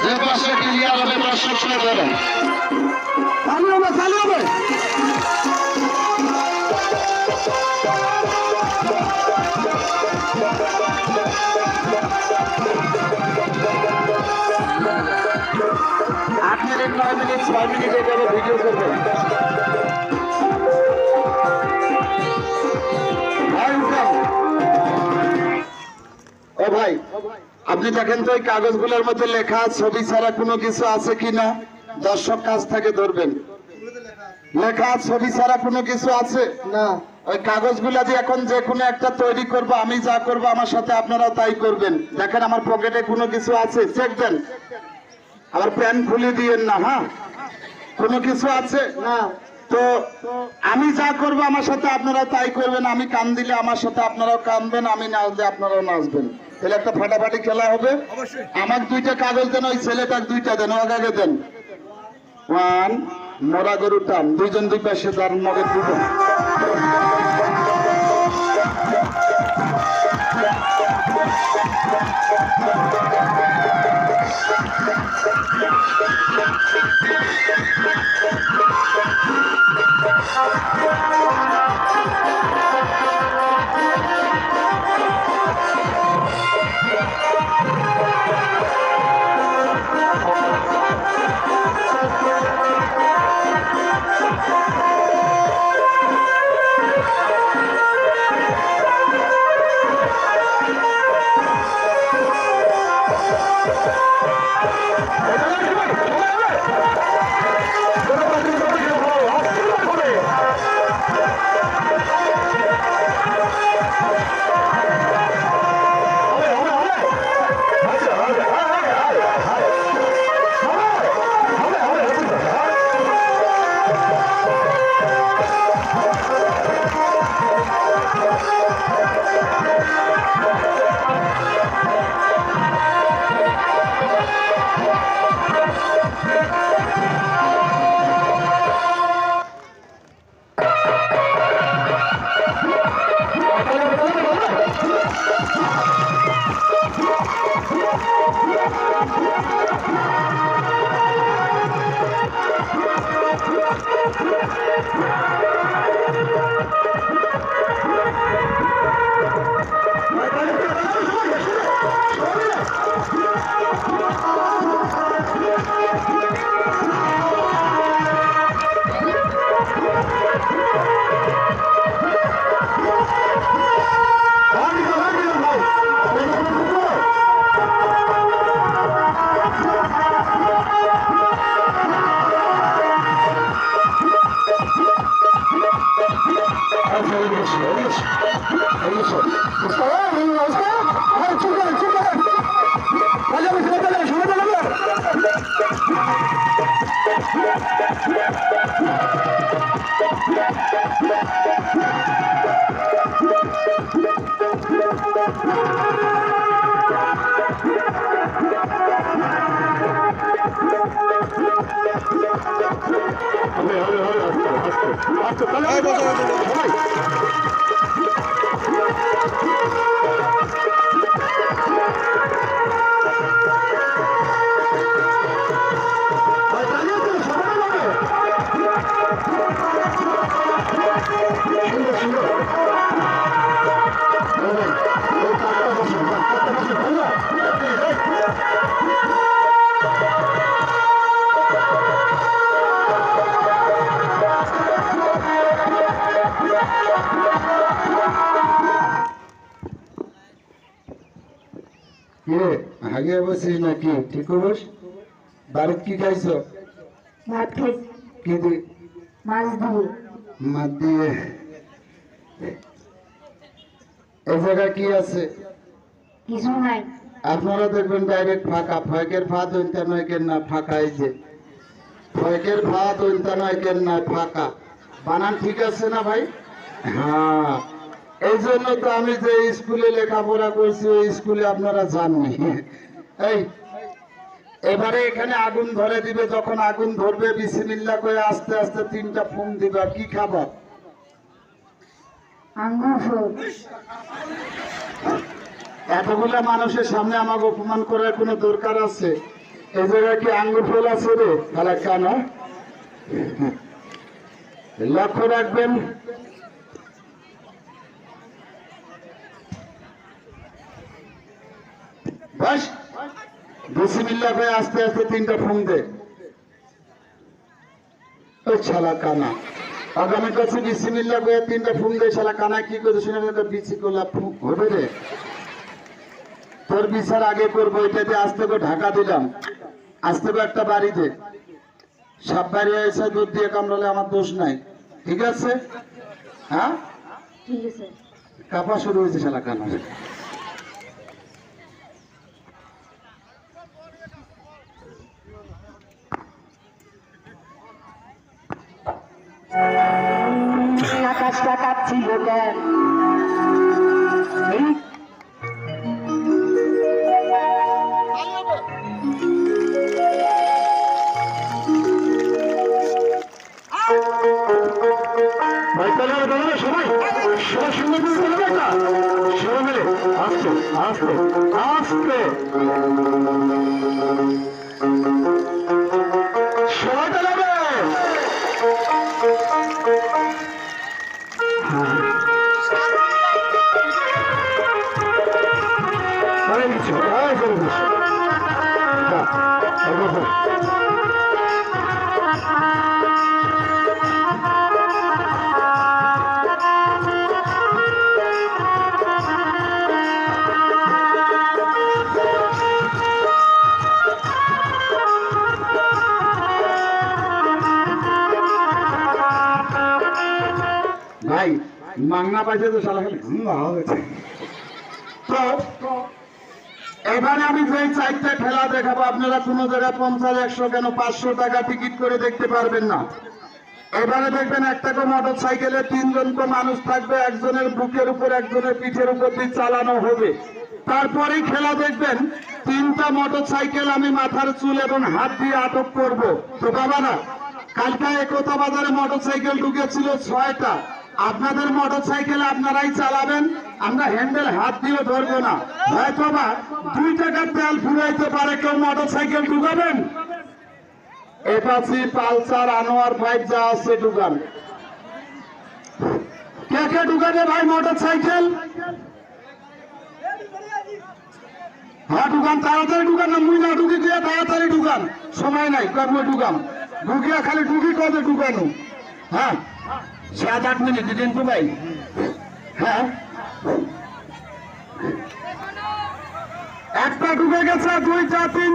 যে পাশে ক্লিয়ার হবে দর্শক শুনে দেবেন। চালু হবে, চালু হবে। আট মিনিট, 9 মিনিট, 6 মিনিট এভাবে ভিডিও করবেন। ও ভাই, আপনি দেখেন তো এই কাগজগুলোর মধ্যে লেখা ছবি ছাড়া কোনো কিছু আছে কিনা, দর্শক কাছ থেকে ধরবেন। লেখা ছবি ছাড়া কোনো কিছু আছে না। ওই কাগজগুলা দিয়ে এখন যে কোনো একটা তৈরি করবো, আমি যা করবো আমার সাথে আপনারাও তাই করবেন। দেখেন আমার পকেটে কোনো কিছু আছে, চেক দেন। আবার প্যান্ট খুলে দিয়েন না, হ্যাঁ। কোনো কিছু আছে না তো আমি যা করবো আমার সাথে আপনারা তাই করবেন। আমি কান দিলে আমার সাথে আপনারাও কানবেন, আমি নাচলে আপনারাও নাচবেন। তাহলে একটা ফাটাফাটি খেলা হবে। আমার 2টা কাগজ দেন, ওই ছেলেটার 2টা দেন, ও আগে দেন। 1 মরা গরু টান, 2 জন 2 পাশে তার মগে দিবেন। আগে বসিস নাকি? ঠিক বস। বাড়িতে কি খাইছো? ভাত খাই। কি দিয়ে? মাছ দিয়ে। মাছ দিয়ে। এই জায়গায় কি আছে? কিছু নাই। আপনারা দেখবেন ডাইরেক্ট ফাঁকা। ফয়কের ফাঁদ ওইটা নয় কেন না ফাঁকা। এই যে ফয়কের ফাঁদ ওইটা নয় কেন না ফাঁকা। বানান ঠিক আছে না ভাই? হ্যাঁ, এই জন্য তো আমি যে স্কুলে লেখাপড়া করছি ওই স্কুলে আপনারা জাননি। এই এবারে এখানে আগুন ধরে দিবে, যখন আগুন ধরবে বিসমিল্লাহ করে আস্তে আস্তে 3টা ফুম দিবা। কি খাবার? আঙ্গুর ফল। এতগুলা মানুষের সামনে আমাকে অপমান করার কোনো দরকার আছে? এই জায়গায় কি আঙ্গুর ফল আছে রে তাহলে কেন? লক্ষ্য রাখবেন, বাস বিসমিল্লাহ ভাই আস্তে আস্তে 3টা ফোন দে। ওই শালা কানা আগামী কাছে বিসমিল্লাহ ভাই 3টা ফোন দে। শালা কানা কি করে শুনে বিচি করলা হবে রে? তোর বিচার আগে করবো। এটাতে আস্তে করে ঢাকা দিলাম, আস্তে করে একটা বাড়ি দে। সাপ বাড়ি এসে দুধ দিয়ে কামড়ালে আমার দোষ নাই, ঠিক আছে? হ্যাঁ, ঠিক আছে। কাপা শুরু হয়েছে শালা কানা। আকাশটা কাঁপছিল কেন? এই ভাই তাহলে সবাই সবাই শুনে দিতে হবে না, সবাই মিলে আস্তে আস্তে আস্তে সবাই চালাবে। ভাই মাংনা পাইছে তো শালা খালি তো এবারে আমি যে 4টা খেলা দেখাবো, আপনারা কোনো জায়গায় 50, 100 কেন 500 টাকা টিকিট করে দেখতে পারবেন না। এবারে দেখবেন একটা করে মোটর সাইকেলে 3 জন করে মানুষ থাকবে, একজনের বুকের উপর একজনের পিঠের উপর দিয়ে চালানো হবে। তারপরেই খেলা দেখবেন 3টা মোটর সাইকেল আমি মাথার চুল এবং হাত দিয়ে আটক করব। তো বাবারা, কালকে একতা বাজারে মোটর সাইকেল ঢুকেছিল 6টা। আপনাদের মোটর সাইকেল আপনারাই চালাবেন, আমরা হ্যান্ডেল হাত দিয়ে ধরবো না। হয়তো বা 2 টাকার তেল ফুরাইতে পারে, কেউ মোটর সাইকেল ঢুকাবেন? এপাসি পালসার আনোয়ার 5 যা আছে ঢুকান। কে কে ঢুকাবে ভাই মোটর সাইকেল? হ্যাঁ ঢুকান, তাড়াতাড়ি ঢুকান, না মুই না ঢুকি দিয়ে তাড়াতাড়ি ঢুকান, সময় নাই কর্ম ঢুকাম। ঢুকিয়া খালি ঢুকি কবে ঢুকানো? হ্যাঁ 7-8 মিনিট দিন তো ভাই। হ্যাঁ একটা ঢুকে গেছে, 2, 4, 3